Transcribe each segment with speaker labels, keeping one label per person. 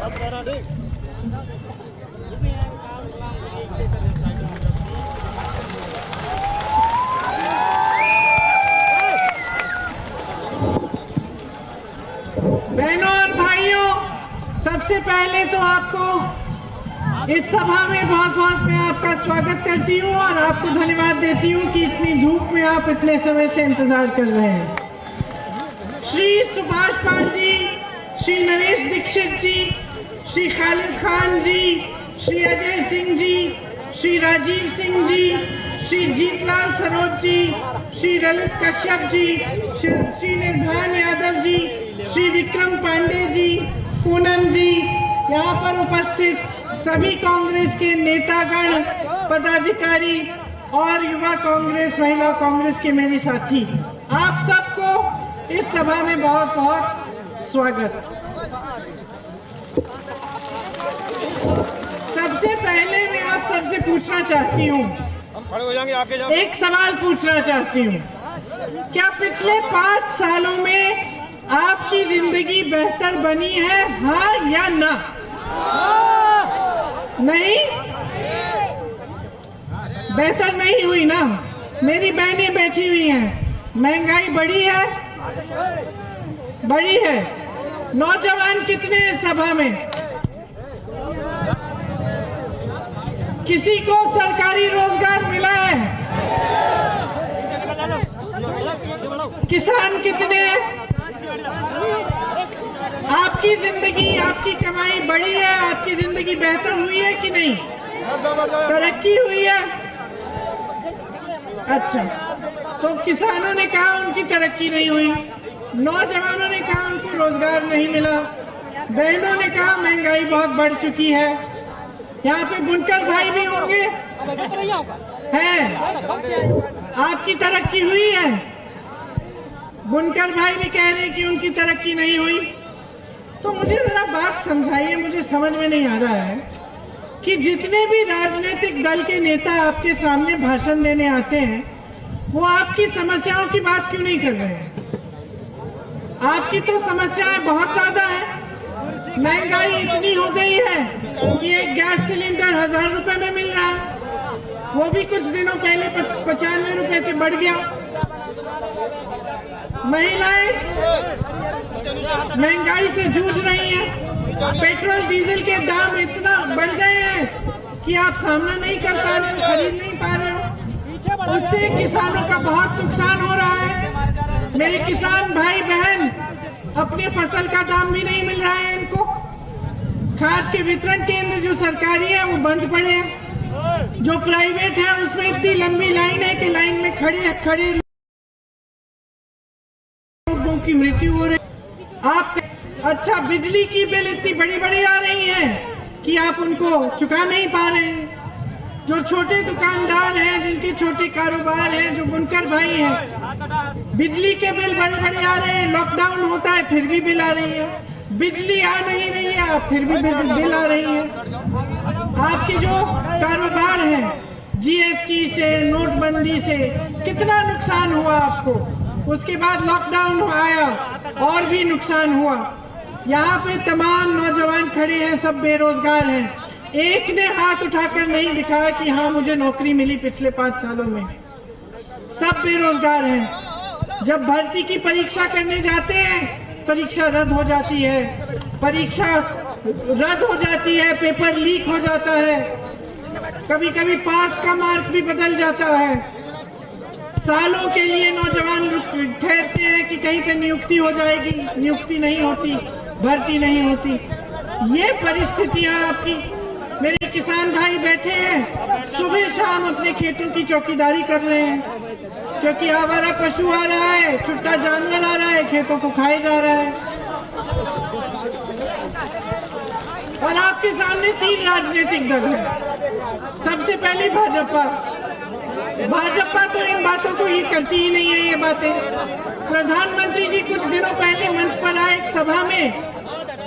Speaker 1: बहनों और भाइयों, सबसे पहले तो आपको इस सभा में बहुत बहुत मैं आपका स्वागत करती हूँ और आपको धन्यवाद देती हूँ कि इतनी धूप में आप इतने समय से इंतजार कर रहे हैं। श्री सुभाष पाल जी, श्री नरेश दीक्षित जी, श्री खालिद खान जी, श्री अजय सिंह जी, श्री राजीव सिंह जी, श्री जीतलाल सरोज जी, श्री ललित कश्यप जी, श्री निर्भय यादव जी, श्री विक्रम पांडे जी, पूनम जी, यहाँ पर उपस्थित सभी कांग्रेस के नेतागण, पदाधिकारी और युवा कांग्रेस, महिला कांग्रेस के मेरे साथी, आप सबको इस सभा में बहुत बहुत स्वागत। सबसे पहले मैं आप सबसे पूछना चाहती हूँ,
Speaker 2: हम खड़े हो जाएंगे, आगे जाओ।
Speaker 1: एक सवाल पूछना चाहती हूँ, क्या पिछले 5 सालों में आपकी जिंदगी बेहतर बनी है, हाँ या ना? नहीं, बेहतर नहीं हुई ना। मेरी बहनें बैठी हुई हैं, महंगाई बढ़ी है, बढ़ी है। नौजवान कितने हैं सभा में? किसी को सरकारी रोजगार मिला है? किसान कितने हैं? आपकी जिंदगी, आपकी कमाई बढ़ी है, आपकी जिंदगी बेहतर हुई है कि नहीं? तरक्की हुई है? अच्छा, तो किसानों ने कहा उनकी तरक्की नहीं हुई, नौजवानों ने कहा उनको रोजगार नहीं मिला, बहनों ने कहा महंगाई बहुत बढ़ चुकी है। यहाँ पे बुनकर भाई भी होंगे, हैं? आपकी तरक्की हुई है? बुनकर भाई भी कह रहे हैं कि उनकी तरक्की नहीं हुई। तो मुझे जरा बात समझाइए, मुझे समझ में नहीं आ रहा है कि जितने भी राजनीतिक दल के नेता आपके सामने भाषण देने आते हैं, वो आपकी समस्याओं की बात क्यों नहीं कर रहे हैं? आपकी तो समस्याएं बहुत ज्यादा है। महंगाई इतनी हो गई है कि एक गैस सिलेंडर 1000 रुपए में मिल रहा है, वो भी कुछ दिनों पहले 95 रुपए से बढ़ गया। महिलाएं महंगाई से जूझ रही हैं, पेट्रोल डीजल के दाम इतना बढ़ गए हैं कि आप सामना नहीं कर पा रहे हो, खरीद नहीं पा रहे हो। उससे किसानों का बहुत नुकसान हो रहा है। मेरे किसान भाई बहन, अपने फसल का दाम भी नहीं मिल रहा है इनको। खाद के वितरण केंद्र जो सरकारी है वो बंद पड़े हैं, जो प्राइवेट है उसमें इतनी लंबी लाइन है कि लाइन में खड़े लोगों की मृत्यु हो रही है। आप अच्छा, बिजली की बिल इतनी बड़ी आ रही है कि आप उनको चुका नहीं पा रहे हैं। जो छोटे दुकानदार हैं, जिनके छोटे कारोबार हैं, जो बुनकर भाई हैं, बिजली के बिल बड़े आ रहे हैं। लॉकडाउन होता है फिर भी बिल आ रही है, बिजली आ नहीं रही है फिर भी बिल आ रही है। आपके जो कारोबार है, जीएसटी से, नोटबंदी से कितना नुकसान हुआ आपको। उसके बाद लॉकडाउन आया और भी नुकसान हुआ। यहाँ पे तमाम नौजवान खड़े हैं, सब बेरोजगार हैं। एक ने हाथ उठाकर नहीं दिखाया कि हाँ मुझे नौकरी मिली पिछले 5 सालों में। सब बेरोजगार हैं। जब भर्ती की परीक्षा करने जाते हैं, परीक्षा रद्द हो जाती है, पेपर लीक हो जाता है, कभी कभी पास का मार्क भी बदल जाता है। सालों के लिए नौजवान ठहरते हैं कि कहीं पे नियुक्ति हो जाएगी, नियुक्ति नहीं होती, भर्ती नहीं होती। ये परिस्थितियां आपकी। मेरे किसान भाई बैठे हैं, सुबह शाम अपने खेतों की चौकीदारी कर रहे हैं, क्योंकि आवारा पशु आ रहा है, छुट्टा जानवर आ रहा है, खेतों को खाए जा रहा है। और आपके सामने 3 राजनीतिक दल है। सबसे पहले भाजपा तो इन बातों को ही करती ही नहीं है। ये बातें प्रधानमंत्री जी कुछ दिनों पहले मंच पर आए एक सभा में,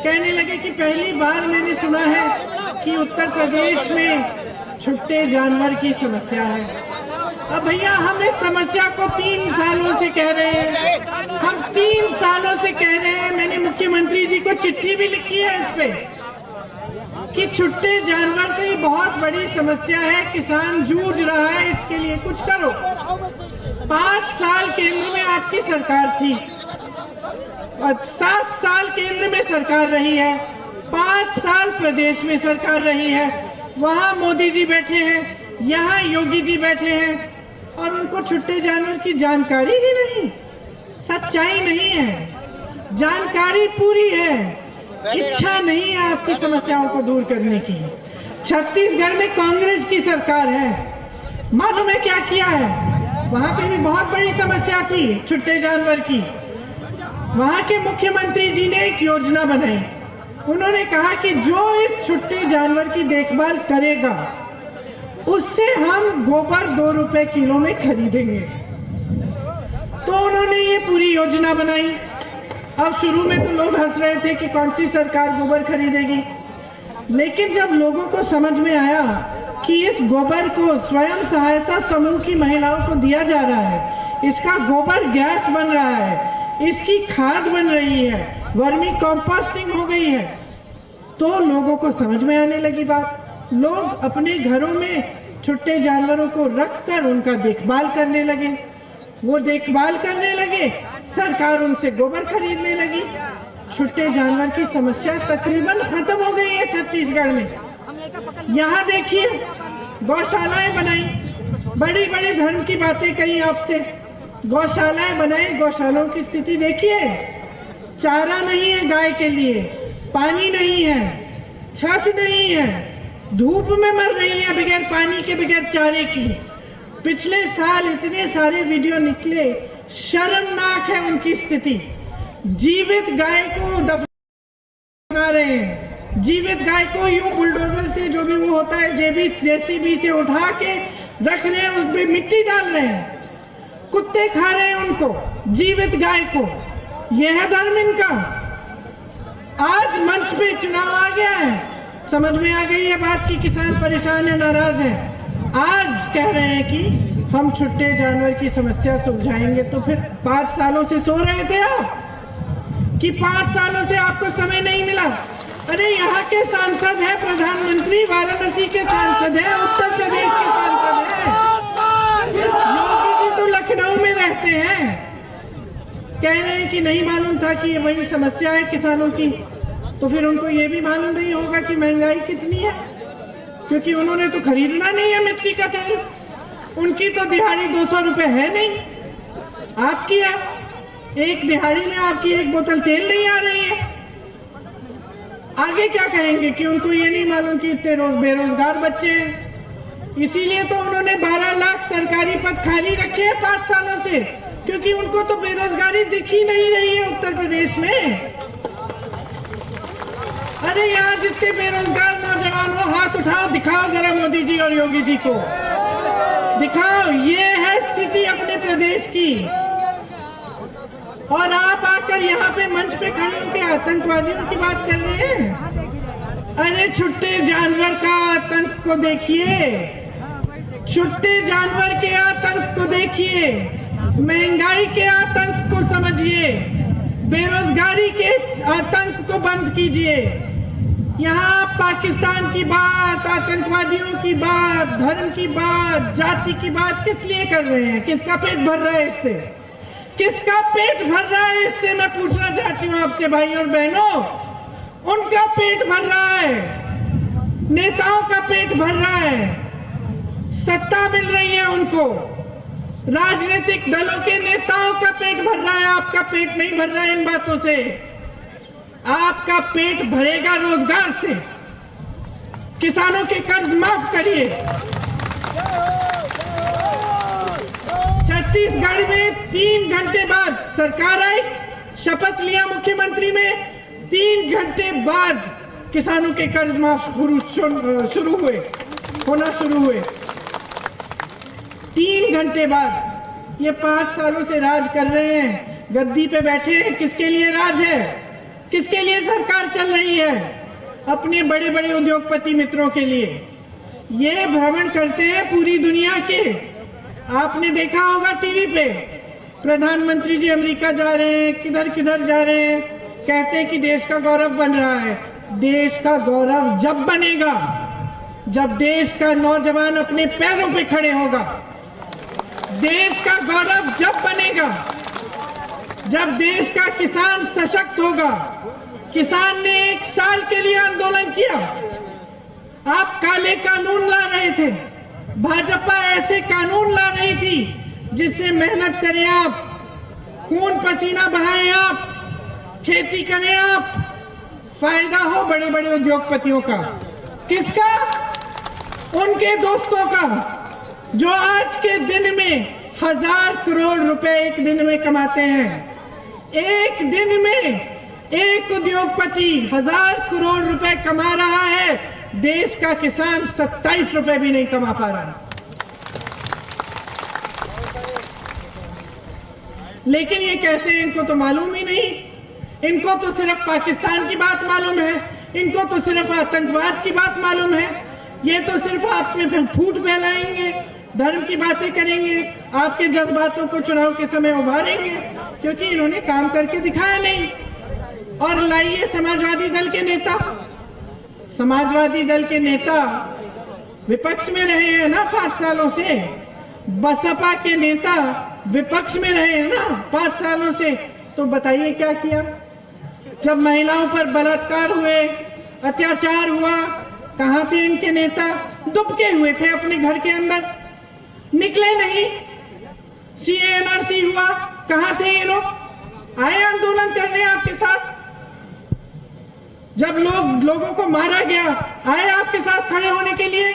Speaker 1: कहने लगे कि पहली बार मैंने सुना है कि उत्तर प्रदेश में छुट्टे जानवर की समस्या है। अब भैया, हम इस समस्या को 3 सालों से कह रहे हैं, हम 3 सालों से कह रहे हैं। मैंने मुख्यमंत्री जी को चिट्ठी भी लिखी है इस पे कि छुट्टे जानवर की बहुत बड़ी समस्या है, किसान जूझ रहा है, इसके लिए कुछ करो। 5 साल केंद्र में आपकी सरकार थी और 7 साल केंद्र में सरकार रही है, 5 साल प्रदेश में सरकार रही है। वहाँ मोदी जी बैठे हैं, यहाँ योगी जी बैठे हैं और उनको छुट्टे जानवर की जानकारी ही नहीं, सच्चाई नहीं है। जानकारी पूरी है, इच्छा नहीं है आपकी समस्याओं को दूर करने की। छत्तीसगढ़ में कांग्रेस की सरकार है, मालूम है क्या किया है? वहाँ पे भी बहुत बड़ी समस्या थी छुट्टे जानवर की। वहाँ के मुख्यमंत्री जी ने एक योजना बनाई। उन्होंने कहा कि जो इस छुट्टे जानवर की देखभाल करेगा उससे हम गोबर 2 रुपए किलो में खरीदेंगे। तो उन्होंने ये पूरी योजना बनाई। अब शुरू में तो लोग हंस रहे थे कि कौन सी सरकार गोबर खरीदेगी, लेकिन जब लोगों को समझ में आया कि इस गोबर को स्वयं सहायता समूह की महिलाओं को दिया जा रहा है, इसका गोबर गैस बन रहा है, इसकी खाद बन रही है, वर्मी कंपोस्टिंग हो गई है, तो लोगों को समझ में आने लगी बात। लोग अपने घरों में छुट्टे जानवरों को रखकर उनका देखभाल करने लगे। वो देखभाल करने लगे, सरकार उनसे गोबर खरीदने लगी। छुट्टे जानवर की समस्या तकरीबन खत्म हो गई है छत्तीसगढ़ में। यहाँ देखिए, गौशालाएं बनाई, बड़ी बड़ी धर्म की बातें कही आपसे। गौशालाएं बनाई, गौशालाओं की स्थिति देखिए। चारा नहीं है गाय के लिए, पानी नहीं है, छत नहीं है, धूप में मर रही है बगैर पानी के, बगैर चारे की। पिछले साल इतने सारे वीडियो निकले, शर्मनाक है उनकी स्थिति। जीवित गाय को दफना रहे हैं, जीवित गाय को यूं बुलडोजर से, जो भी वो होता है जेसीबी से उठा के रख रहे हैं, उसमें मिट्टी डाल रहे हैं, कुत्ते खा रहे हैं उनको, जीवित गाय को। यह है धर्म इनका। आज मंच पे चुनाव आ गया है, समझ में आ गई है बात कि किसान परेशान है, नाराज है। आज कह रहे हैं कि हम छुट्टे जानवर की समस्या सुलझाएंगे। तो फिर 5 सालों से सो रहे थे आप कि 5 सालों से आपको समय नहीं मिला? अरे यहाँ के सांसद है प्रधानमंत्री, वाराणसी के सांसद है, उत्तर प्रदेश के सांसद है, योगी जी तो लखनऊ में रहते हैं। कह रहे हैं कि नहीं मालूम था कि ये बड़ी समस्या है किसानों की। तो फिर उनको ये भी मालूम नहीं होगा कि महंगाई कितनी है, क्योंकि उन्होंने तो खरीदना नहीं है मिट्टी का तेल। उनकी तो दिहाड़ी 200 रुपए है नहीं, आपकी है। एक दिहाड़ी में आपकी 1 बोतल तेल नहीं आ रही है। आगे क्या कहेंगे कि उनको ये नहीं मालूम कि इतने बेरोजगार बच्चे हैं। इसीलिए तो उन्होंने 12 लाख सरकारी पद खाली रखे हैं 5 सालों से, क्योंकि उनको तो बेरोजगारी दिख ही नहीं रही है उत्तर प्रदेश में। अरे यहाँ जिसके बेरोजगार नौजवान हो, हाथ उठाओ, दिखाओ जरा मोदी जी और योगी जी को दिखाओ। ये है स्थिति अपने प्रदेश की। और आप आकर यहाँ पे मंच पे खड़े होकर आतंकवादियों की बात कर रहे हैं। अरे छुट्टे जानवर का आतंक को देखिए, छुट्टे जानवर के आतंक को देखिए, महंगाई के आतंक को समझिए, बेरोजगारी के आतंक को बंद कीजिए। यहाँ पाकिस्तान की बात, आतंकवादियों की बात, धर्म की बात, जाति की बात किस लिए कर रहे हैं? किसका पेट भर रहा है इससे? किसका पेट भर रहा है इससे? मैं पूछना चाहती हूँ आपसे भाई और बहनों। उनका पेट भर रहा है, नेताओं का पेट भर रहा है, सत्ता मिल रही है उनको, राजनीतिक दलों के नेताओं का पेट भर रहा है। आपका पेट नहीं भर रहा है इन बातों से। आपका पेट भरेगा रोजगार से। किसानों के कर्ज माफ करिए। छत्तीसगढ़ में 3 घंटे बाद सरकार आई, शपथ लिया मुख्यमंत्री में, 3 घंटे बाद किसानों के कर्ज माफ शुरू हुए। 3 घंटे बाद। ये 5 सालों से राज कर रहे हैं, गद्दी पे बैठे हैं। किसके लिए राज है? किसके लिए सरकार चल रही है? अपने बड़े बड़े उद्योगपति मित्रों के लिए। ये भ्रमण करते हैं पूरी दुनिया के। आपने देखा होगा टीवी पे, प्रधानमंत्री जी अमेरिका जा रहे हैं, किधर किधर जा रहे हैं, कहते हैं कि देश का गौरव बन रहा है। देश का गौरव जब बनेगा जब देश का नौजवान अपने पैरों पे खड़े होगा। देश का गौरव जब बनेगा जब देश का किसान सशक्त होगा। किसान ने 1 साल के लिए आंदोलन किया। आप काले कानून ला रहे थे, भाजपा ऐसे कानून ला रही थी जिससे मेहनत करें आप, खून पसीना बहाएं आप, खेती करें आप, फायदा हो बड़े बड़े उद्योगपतियों का। किसका? उनके दोस्तों का जो आज के दिन में 1000 करोड़ रुपए एक दिन में कमाते हैं। एक दिन में एक उद्योगपति 1000 करोड़ रुपए कमा रहा है, देश का किसान 27 रुपए भी नहीं कमा पा रहा। लेकिन ये कहते हैं इनको तो मालूम ही नहीं, इनको तो सिर्फ पाकिस्तान की बात मालूम है, इनको तो सिर्फ आतंकवाद की बात मालूम है, ये तो सिर्फ आप में फूट फैलाएंगे, धर्म की बातें करेंगे, आपके जज्बातों को चुनाव के समय उभारेंगे, क्योंकि इन्होंने काम करके दिखाया नहीं। और लाइए समाजवादी दल के नेता, समाजवादी दल के नेता विपक्ष में रहे हैं ना 5 सालों से, बसपा के नेता विपक्ष में रहे हैं ना 5 सालों से, तो बताइए क्या किया? जब महिलाओं पर बलात्कार हुए, अत्याचार हुआ, कहां थे इनके नेता? दुबके हुए थे अपने घर के अंदर, निकले नहीं। सीए एनआरसी हुआ, कहां थे ये लोग? आए आंदोलन करने आपके साथ। जब लोगों को मारा गया, आए आपके साथ खड़े होने के लिए।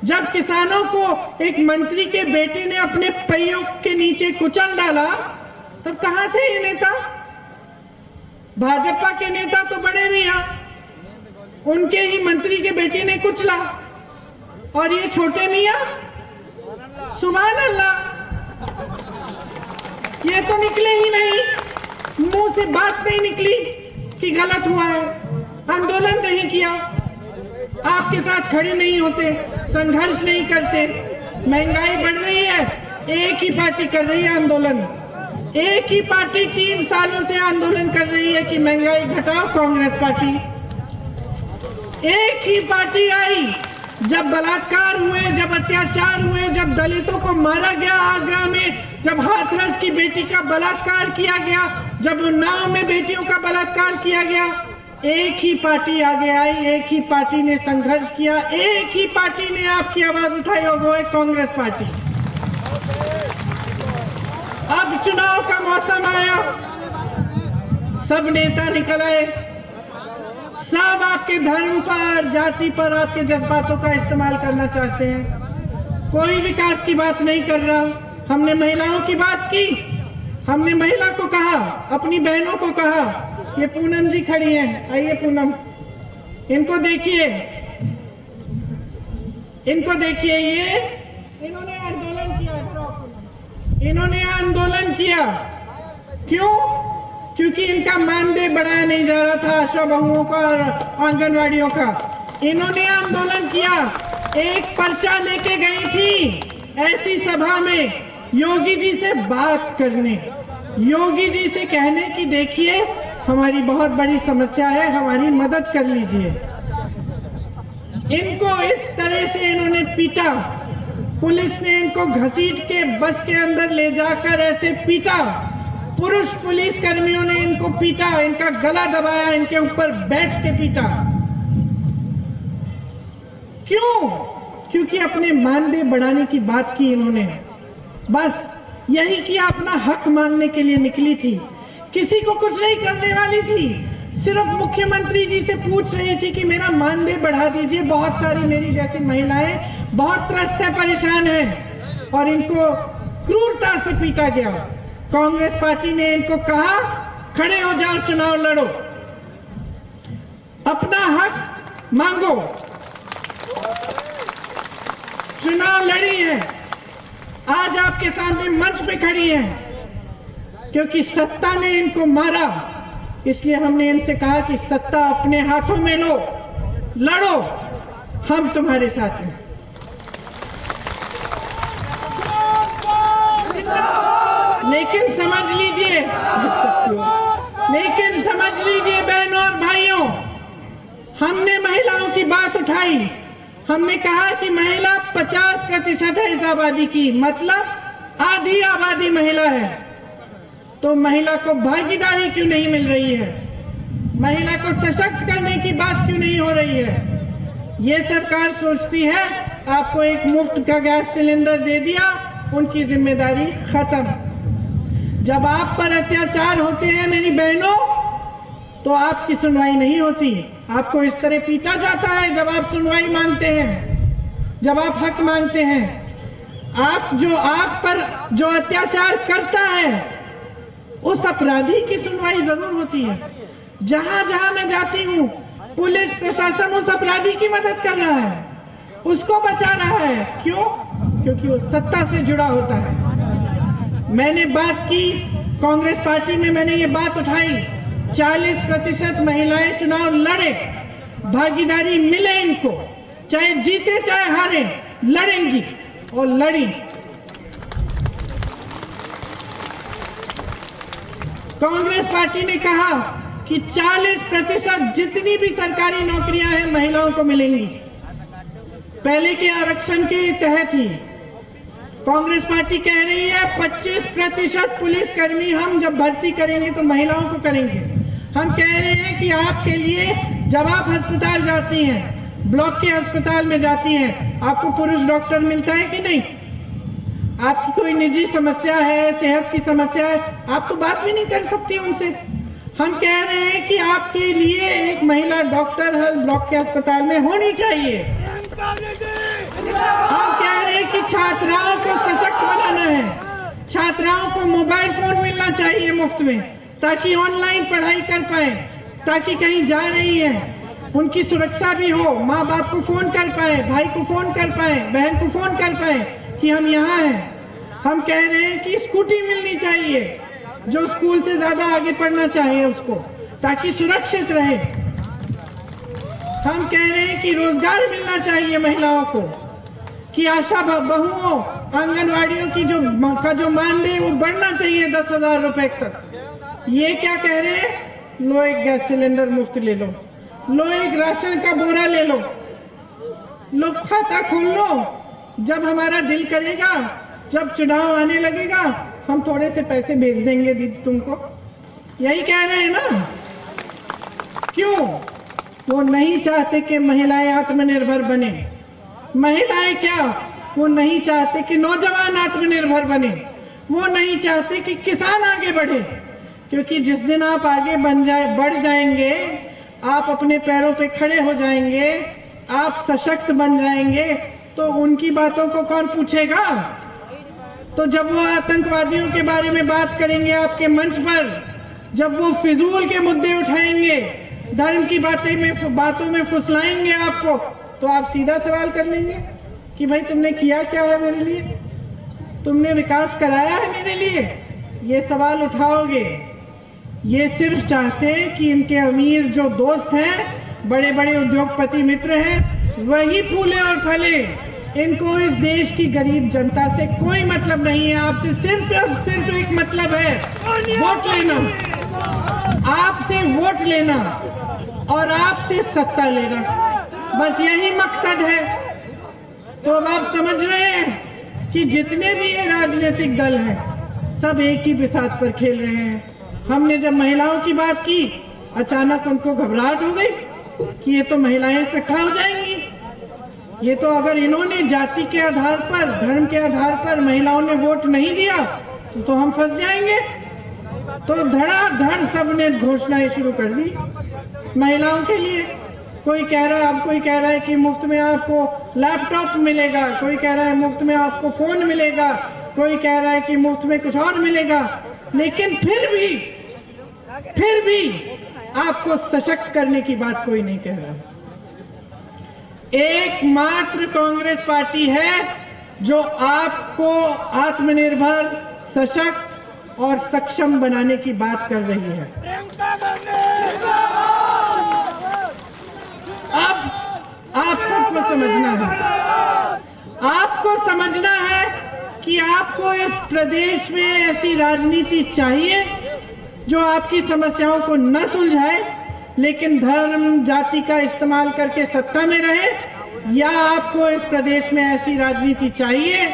Speaker 1: जब किसानों को एक मंत्री के बेटे ने अपने पहियों के नीचे कुचल डाला, तब कहां थे ये नेता? भाजपा के नेता तो बड़े मियां, उनके ही मंत्री के बेटे ने कुचला, और ये छोटे मियां सुभान अल्लाह, ये तो निकले ही नहीं, मुंह से बात नहीं निकली कि गलत हुआ है, आंदोलन नहीं किया, आपके साथ खड़े नहीं होते, संघर्ष नहीं करते। महंगाई बढ़ रही है, एक ही पार्टी कर रही है आंदोलन, एक ही पार्टी 3 सालों से आंदोलन कर रही है कि महंगाई घटाओ, कांग्रेस पार्टी। एक ही पार्टी आई जब बलात्कार हुए, जब अत्याचार हुए, जब दलितों को मारा गया आगरा में, जब हाथरस की बेटी का बलात्कार किया गया, जब उन्नाव में बेटियों का बलात्कार किया गया, एक ही पार्टी आगे आई, एक ही पार्टी ने संघर्ष किया, एक ही पार्टी ने आपकी आवाज उठाई, और वो है कांग्रेस पार्टी। अब चुनाव का मौसम आया, सब नेता निकल आए, सब आपके धर्म पर, जाति पर, आपके जज्बातों का इस्तेमाल करना चाहते हैं। कोई विकास की बात नहीं कर रहा। हमने महिलाओं की बात की, हमने महिला को कहा, अपनी बहनों को कहा, ये पूनम जी खड़ी हैं, आइए पूनम, इनको देखिए, इनको देखिए, ये इन्होंने आंदोलन किया, इन्होंने आंदोलन किया। क्यों? क्योंकि इनका मानदेय बढ़ाया नहीं जा रहा था, आशा बहुओं का और आंगनवाड़ियों का। इन्होंने आंदोलन किया, एक पर्चा लेके गई थी ऐसी सभा में योगी जी से बात करने, योगी जी से कहने की देखिए हमारी बहुत बड़ी समस्या है, हमारी मदद कर लीजिए। इनको इस तरह से इन्होंने पीटा, पुलिस ने इनको घसीट के बस के अंदर ले जाकर ऐसे पीटा, पुरुष पुलिस कर्मियों ने इनको पीटा, इनका गला दबाया, इनके ऊपर बैठ के पीटा। क्यों? क्योंकि अपने मानदेय बढ़ाने की बात की इन्होंने, बस यही किया, अपना हक मांगने के लिए निकली थी, किसी को कुछ नहीं करने वाली थी, सिर्फ मुख्यमंत्री जी से पूछ रही थी कि मेरा मानदेय बढ़ा दीजिए। बहुत सारी मेरी जैसी महिलाएं बहुत त्रस्त है, परेशान है, और इनको क्रूरता से पीटा गया। कांग्रेस पार्टी ने इनको कहा खड़े हो जाओ, चुनाव लड़ो, अपना हक मांगो। चुनाव लड़ी है, आज आपके सामने मंच पे खड़ी है, क्योंकि सत्ता ने इनको मारा, इसलिए हमने इनसे कहा कि सत्ता अपने हाथों में लो, लड़ो, हम तुम्हारे साथ हैं। लेकिन समझ लीजिए, लेकिन समझ लीजिए बहनों और भाइयों, हमने महिलाओं की बात उठाई। हमने कहा कि महिला 50% है इस आबादी की, मतलब आधी आबादी महिला है। तो महिला को भागीदारी क्यों नहीं मिल रही है? महिला को सशक्त करने की बात क्यों नहीं हो रही है? ये सरकार सोचती है आपको एक मुफ्त का गैस सिलेंडर दे दिया, उनकी जिम्मेदारी खत्म। जब आप पर अत्याचार होते हैं मेरी बहनों, तो आपकी सुनवाई नहीं होती। आपको इस तरह पीटा जाता है जब आप सुनवाई मांगते हैं, जब आप हक मांगते हैं। आप पर जो अत्याचार करता है उस अपराधी की सुनवाई जरूर होती है। जहां जहां मैं जाती हूँ पुलिस प्रशासन उस अपराधी की मदद कर रहा है, उसको बचा रहा है। क्यों? क्योंकि वो सत्ता से जुड़ा होता है। मैंने बात की कांग्रेस पार्टी में, मैंने ये बात उठाई 40% महिलाएं चुनाव लड़े, भागीदारी मिले इनको, चाहे जीते चाहे हारे, लड़ेंगी और लड़ी। कांग्रेस पार्टी ने कहा कि 40% जितनी भी सरकारी नौकरियां हैं महिलाओं को मिलेंगी। पहले के आरक्षण के तहत ही कांग्रेस पार्टी कह रही है 25% पुलिसकर्मी हम जब भर्ती करेंगे तो महिलाओं को करेंगे। हम कह रहे हैं कि आपके लिए जब आप अस्पताल जाती हैं, ब्लॉक के अस्पताल में जाती हैं, आपको पुरुष डॉक्टर मिलता है कि नहीं? आपकी कोई निजी समस्या है, सेहत की समस्या है, आप तो बात भी नहीं कर सकती उनसे। हम कह रहे हैं कि आपके लिए एक महिला डॉक्टर हर ब्लॉक के अस्पताल में होनी चाहिए। हम कह रहे हैं कि छात्राओं को सशक्त बनाना है। छात्राओं को मोबाइल फोन मिलना चाहिए मुफ्त में, ताकि ऑनलाइन पढ़ाई कर पाए, ताकि कहीं जा रही है उनकी सुरक्षा भी हो, माँ बाप को फोन कर पाए, भाई को फोन कर पाए, बहन को फोन कर पाए कि हम यहाँ हैं। हम कह रहे हैं कि स्कूटी मिलनी चाहिए, जो स्कूल से ज्यादा आगे पढ़ना चाहिए उसको, ताकि सुरक्षित रहे। हम कह रहे हैं कि रोजगार मिलना चाहिए महिलाओं को, कि आशा बहुओं, आंगनवाड़ियों की जो मानदेय वो बढ़ना चाहिए 10,000 रुपए तक। ये क्या कह रहे हैं? लो एक गैस सिलेंडर मुफ्त ले लो, लो एक राशन का बोरा ले लो, लो खाता खोल लो, जब हमारा दिल करेगा, जब चुनाव आने लगेगा हम थोड़े से पैसे भेज देंगे दीदी तुमको। यही कह रहे हैं ना? क्यों? वो नहीं चाहते कि महिलाएं आत्मनिर्भर बने। महिलाएं क्या, वो नहीं चाहते कि नौजवान आत्मनिर्भर बने, वो नहीं चाहते कि किसान आगे बढ़े। क्योंकि जिस दिन आप आगे बढ़ जाएंगे, आप अपने पैरों पे खड़े हो जाएंगे, आप सशक्त बन जाएंगे, तो उनकी बातों को कौन पूछेगा? तो जब वो आतंकवादियों के बारे में बात करेंगे आपके मंच पर, जब वो फिजूल के मुद्दे उठाएंगे, धर्म की बातों में फुसलाएंगे आपको, तो आप सीधा सवाल कर लेंगे कि भाई तुमने किया क्या है मेरे लिए, तुमने विकास कराया है मेरे लिए? ये सवाल उठाओगे। ये सिर्फ चाहते हैं कि इनके अमीर जो दोस्त हैं, बड़े बड़े उद्योगपति मित्र हैं, वही फूले और फले। इनको इस देश की गरीब जनता से कोई मतलब नहीं है। आपसे सिर्फ और सिर्फ एक मतलब है, वोट लेना। आपसे वोट लेना और आपसे सत्ता लेना, बस यही मकसद है। तो अब आप समझ रहे हैं कि जितने भी ये राजनीतिक दल हैं, सब एक ही बिसात पर खेल रहे हैं। हमने जब महिलाओं की बात की, अचानक उनको घबराहट हो गई कि ये तो महिलाएं इकट्ठा हो जाएंगी, ये तो अगर इन्होंने जाति के आधार पर, धर्म के आधार पर महिलाओं ने वोट नहीं दिया तो हम फंस जाएंगे। तो धड़ाधड़ सबने घोषणाएं शुरू कर दी महिलाओं के लिए। कोई कह रहा है, अब कोई कह रहा है कि मुफ्त में आपको लैपटॉप मिलेगा, कोई कह रहा है मुफ्त में आपको फोन मिलेगा, कोई कह रहा है कि मुफ्त में कुछ और मिलेगा। लेकिन फिर भी आपको सशक्त करने की बात कोई नहीं कह रहा। एकमात्र कांग्रेस पार्टी है जो आपको आत्मनिर्भर, सशक्त और सक्षम बनाने की बात कर रही है। अब आप सबको समझना है, आपको समझना है कि आपको इस प्रदेश में ऐसी राजनीति चाहिए जो आपकी समस्याओं को न सुलझाए, लेकिन धर्म जाति का इस्तेमाल करके सत्ता में रहे, या आपको इस प्रदेश में ऐसी राजनीति चाहिए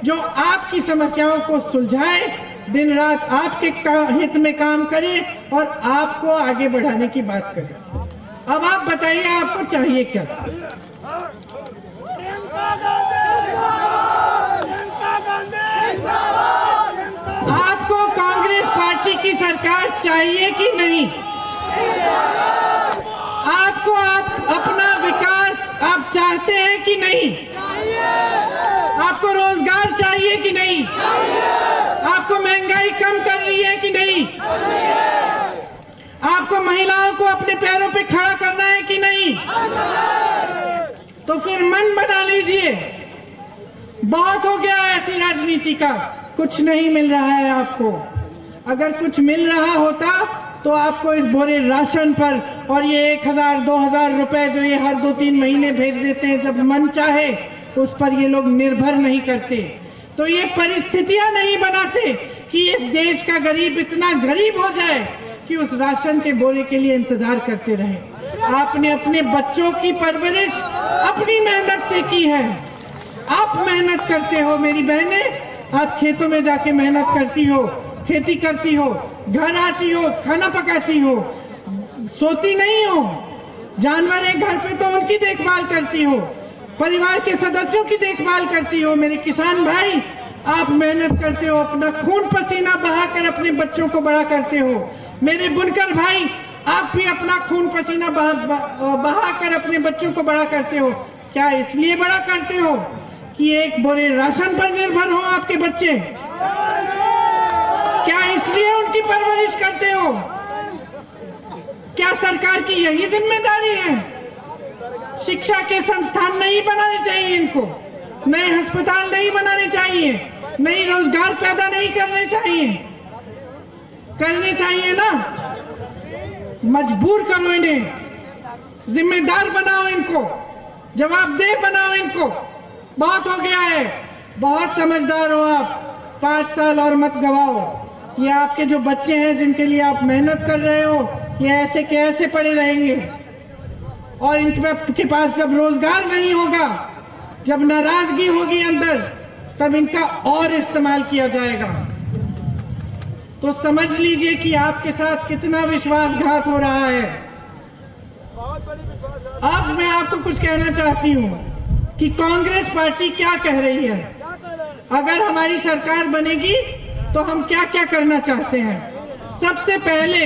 Speaker 1: जो आपकी समस्याओं को सुलझाए, दिन रात आपके हित में काम करे और आपको आगे बढ़ाने की बात करे? अब आप बताइए आपको चाहिए क्या? आपको कांग्रेस पार्टी की सरकार चाहिए कि नहीं? आपको अपना विकास आप चाहते हैं कि नहीं? आपको रोजगार चाहिए कि नहीं? आपको महंगाई कम कर रही है कि नहीं? आपको महिलाओं को अपने पैरों पे खड़ा करना है कि नहीं? तो फिर मन बना लीजिए, बहुत हो गया ऐसी राजनीति का। कुछ नहीं मिल रहा है आपको। अगर कुछ मिल रहा होता तो आपको इस बोरे राशन पर और ये 1000-2000 रुपए जो ये हर 2-3 महीने भेज देते हैं जब मन चाहे, उस पर ये लोग निर्भर नहीं करते। तो ये परिस्थितियां नहीं बनाते कि इस देश का गरीब इतना गरीब हो जाए कि उस राशन के बोरे के लिए इंतजार करते रहे। आपने अपने बच्चों की परवरिश अपनी मेहनत से की है। आप मेहनत करते हो मेरी बहनें, आप खेतों में जाके मेहनत करती हो, खेती करती हो, घर आती हो, खाना पकाती हो, सोती नहीं हो। जानवर है घर पे तो उनकी देखभाल करती हो, परिवार के सदस्यों की देखभाल करती हो। मेरे किसान भाई, आप मेहनत करते हो, अपना खून पसीना बहाकर अपने बच्चों को बड़ा करते हो। मेरे बुनकर भाई, आप भी अपना खून पसीना बहाकर अपने बच्चों को बड़ा करते हो। क्या इसलिए बड़ा करते हो कि एक बोरे राशन पर निर्भर हो आपके बच्चे? क्या इसलिए उनकी परवरिश करते हो? क्या सरकार की यही जिम्मेदारी है? शिक्षा के संस्थान नहीं बनाने चाहिए इनको, नए अस्पताल नहीं बनाने चाहिए, नई रोजगार पैदा नहीं करने चाहिए ना? मजबूर करो इन्हें, जिम्मेदार बनाओ इनको, जवाबदेह बनाओ इनको। बहुत हो गया है, बहुत समझदार हो आप, 5 साल और मत गवाओ। ये आपके जो बच्चे हैं जिनके लिए आप मेहनत कर रहे हो, ये ऐसे के ऐसे पड़े रहेंगे और इनके पास जब रोजगार नहीं होगा, जब नाराजगी होगी अंदर, तब इनका और इस्तेमाल किया जाएगा। तो समझ लीजिए कि आपके साथ कितना विश्वासघात हो रहा है। अब मैं आपको कुछ कहना चाहती हूँ कि कांग्रेस पार्टी क्या कह रही है। अगर हमारी सरकार बनेगी तो हम क्या क्या करना चाहते हैं। सबसे पहले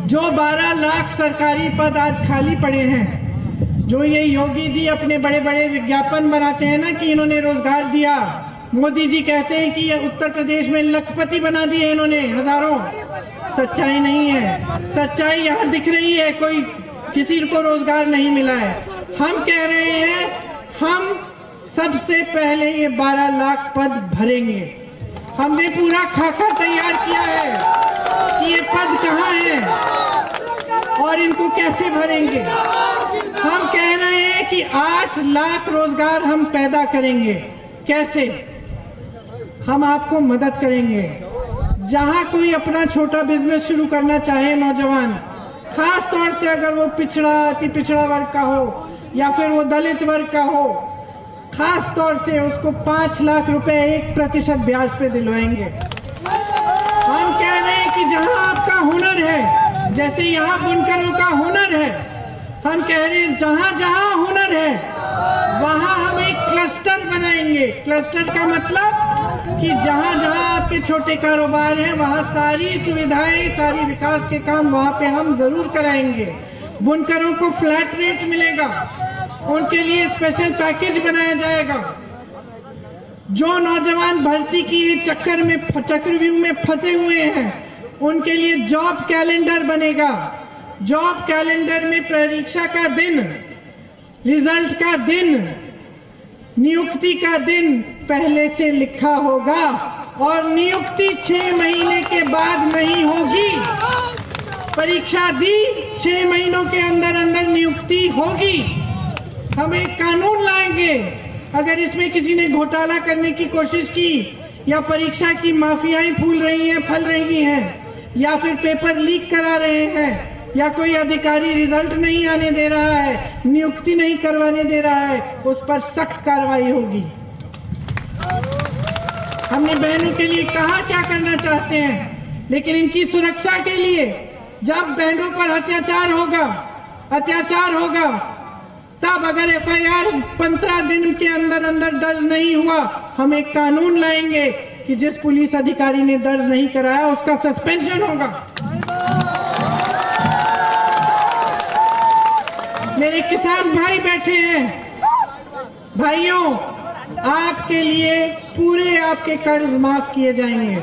Speaker 1: जो 12 लाख सरकारी पद आज खाली पड़े हैं, जो ये योगी जी अपने बड़े बड़े विज्ञापन बनाते हैं ना कि इन्होंने रोजगार दिया, मोदी जी कहते हैं कि ये उत्तर प्रदेश में लखपति बना दिए इन्होंने हजारों। सच्चाई नहीं है, सच्चाई यहाँ दिख रही है, कोई किसी को रोजगार नहीं मिला है। हम कह रहे हैं हम सबसे पहले ये 12 लाख पद भरेंगे। हमने पूरा खाका तैयार किया है कि ये पद कहाँ हैं और इनको कैसे भरेंगे। हम कह रहे हैं कि 8 लाख रोजगार हम पैदा करेंगे। कैसे? हम आपको मदद करेंगे। जहां कोई अपना छोटा बिजनेस शुरू करना चाहे नौजवान, खास तौर से अगर वो पिछड़ा, अति पिछड़ा वर्ग का हो या फिर वो दलित वर्ग का हो, खास तौर से उसको 5 लाख रुपए 1% ब्याज पे दिलवाएंगे। हम कह रहे हैं कि जहां आपका हुनर है, जैसे यहाँ बुनकरों का हुनर है, हम कह रहे हैं जहां जहां हुनर है वहां हम एक क्लस्टर बनाएंगे। क्लस्टर का मतलब कि जहां जहां आपके छोटे कारोबार हैं वहां सारी सुविधाएं, सारी विकास के काम वहां पे हम जरूर कराएंगे। बुनकरों को फ्लैट रेट मिलेगा, उनके लिए स्पेशल पैकेज बनाया जाएगा। जो नौजवान भर्ती की चक्रव्यूह में फंसे हुए हैं, उनके लिए जॉब कैलेंडर बनेगा। जॉब कैलेंडर में परीक्षा का दिन, रिजल्ट का दिन, नियुक्ति का दिन पहले से लिखा होगा और नियुक्ति 6 महीने के बाद नहीं होगी। परीक्षा दी, 6 महीनों के अंदर अंदर नियुक्ति होगी। हम एक कानून लाएंगे, अगर इसमें किसी ने घोटाला करने की कोशिश की या परीक्षा की माफियाएं फूल रही हैं, फल रही हैं, या फिर पेपर लीक करा रहे हैं, या कोई अधिकारी रिजल्ट नहीं आने दे रहा है, नियुक्ति नहीं करवाने दे रहा है, उस पर सख्त कार्रवाई होगी। हमने बहनों के लिए कहा क्या करना चाहते हैं, लेकिन इनकी सुरक्षा के लिए जब बहनों पर अत्याचार होगा तब अगर FIR 15 दिन के अंदर दर्ज नहीं हुआ, हम एक कानून लाएंगे कि जिस पुलिस अधिकारी ने दर्ज नहीं कराया उसका सस्पेंशन होगा। मेरे किसान भाई बैठे हैं, भाइयों आपके लिए पूरे आपके कर्ज माफ किए जाएंगे।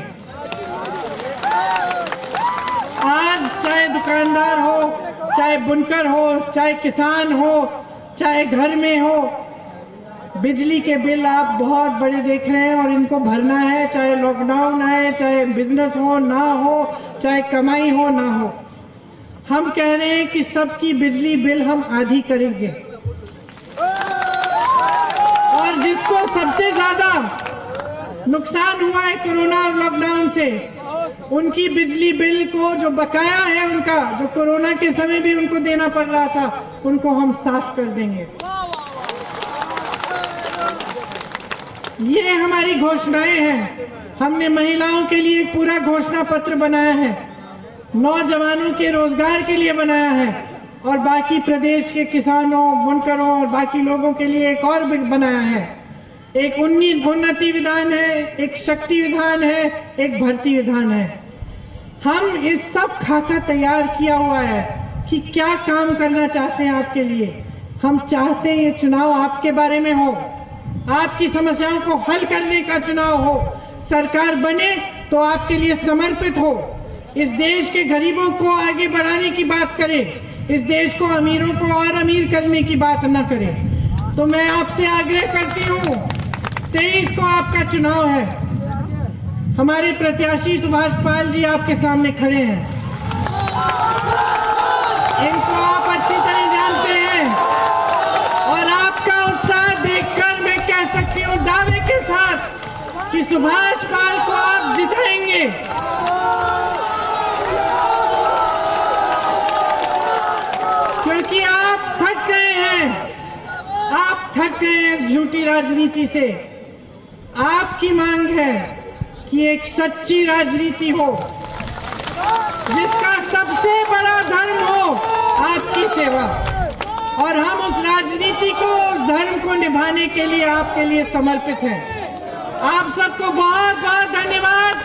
Speaker 1: आज चाहे दुकानदार हो, चाहे बुनकर हो, चाहे किसान हो, चाहे घर में हो, बिजली के बिल आप बहुत बड़े देख रहे हैं और इनको भरना है, चाहे लॉकडाउन है, चाहे बिजनेस हो ना हो, चाहे कमाई हो ना हो। हम कह रहे हैं कि सबकी बिजली बिल हम आधी करेंगे और जिसको सबसे ज्यादा नुकसान हुआ है कोरोना और लॉकडाउन से, उनकी बिजली बिल को जो बकाया है उनका, जो कोरोना के समय भी उनको देना पड़ रहा था, उनको हम साफ कर देंगे। ये हमारी घोषणाएं हैं। हमने महिलाओं के लिए एक पूरा घोषणा पत्र बनाया है, नौजवानों के रोजगार के लिए बनाया है और बाकी प्रदेश के किसानों, बुनकरों और बाकी लोगों के लिए एक और भी बनाया है। एक उन्नति विधान है, एक शक्ति विधान है, एक भर्ती विधान है। हम इस सब खाका तैयार किया हुआ है कि क्या काम करना चाहते हैं आपके लिए। हम चाहते हैं ये चुनाव आपके बारे में हो, आपकी समस्याओं को हल करने का चुनाव हो, सरकार बने तो आपके लिए समर्पित हो, इस देश के गरीबों को आगे बढ़ाने की बात करे, इस देश को अमीरों को और अमीर करने की बात न करे। तो मैं आपसे आग्रह करती हूँ, 23 को आपका चुनाव है, हमारे प्रत्याशी सुभाष पाल जी आपके सामने खड़े हैं, इनको आप अच्छी तरह जानते हैं और आपका उत्साह देखकर मैं कह सकती हूँ दावे के साथ कि सुभाष पाल को आप जिताएंगे। क्योंकि आप थक गए हैं झूठी राजनीति से। आपकी मांग है कि एक सच्ची राजनीति हो जिसका सबसे बड़ा धर्म हो आपकी सेवा, और हम उस राजनीति को, उस धर्म को निभाने के लिए आपके लिए समर्पित हैं। आप सबको बहुत बहुत धन्यवाद।